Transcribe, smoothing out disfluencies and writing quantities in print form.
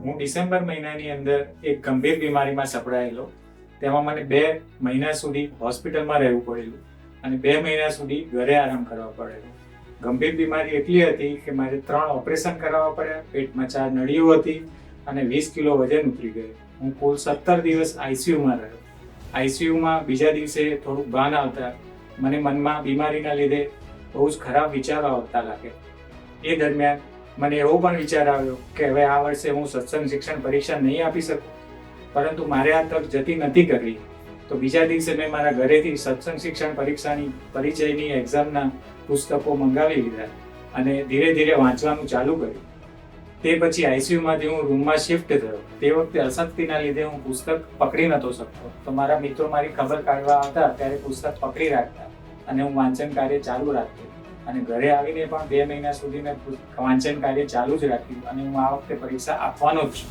હું ડિસેમ્બર મહિનાની અંદર એક ગંભીર બીમારીમાં સપડાયેલો. તેમાં મને 2 મહિના સુધી હોસ્પિટલમાં રહેવું પડેલું અને 2 મહિના સુધી ઘરે આરામ કરવા પડેલો. ગંભીર બીમારી એટલી હતી કે મારે 3 ઓપરેશન કરાવવા પડ્યા, પેટમાં 4 નળીઓ હતી અને 20 કિલો વજન ઉતરી ગયું. હું કુલ 17 દિવસ આઈસીયુમાં રહ્યો. આઈસીયુમાં બીજા દિવસે થોડુંક ભાન આવતા મને મનમાં બીમારીના લીધે બહુ જ ખરાબ વિચારો આવતા લાગે. એ દરમિયાન મને એવો પણ વિચાર આવ્યો કે હવે આ વર્ષે હું સત્સંગ શિક્ષણ પરીક્ષા નહીં આપી શકું, પરંતુ મારે આ તક જતી નથી કરવી. તો બીજા દિવસે મેં મારા ઘરેથી સત્સંગ શિક્ષણ પરીક્ષાની પરિચયની એક્ઝામના પુસ્તકો મંગાવી લીધા અને ધીરે ધીરે વાંચવાનું ચાલુ કર્યું. તે પછી આઈસીયુમાંથી હું રૂમમાં શિફ્ટ થયો. તે વખતે અશક્તિના લીધે હું પુસ્તક પકડી નહોતો શકતો. તો મારા મિત્રો મારી ખબર કાઢવા આવતા ત્યારે પુસ્તક પકડી રાખતા અને હું વાંચન કાર્ય ચાલુ રાખતો. અને ઘરે આવીને પણ 2 મહિના સુધી મેં વાંચન કાર્ય ચાલુ જ રાખ્યું અને હું આ વખતે પરીક્ષા આપવાનો જ છું.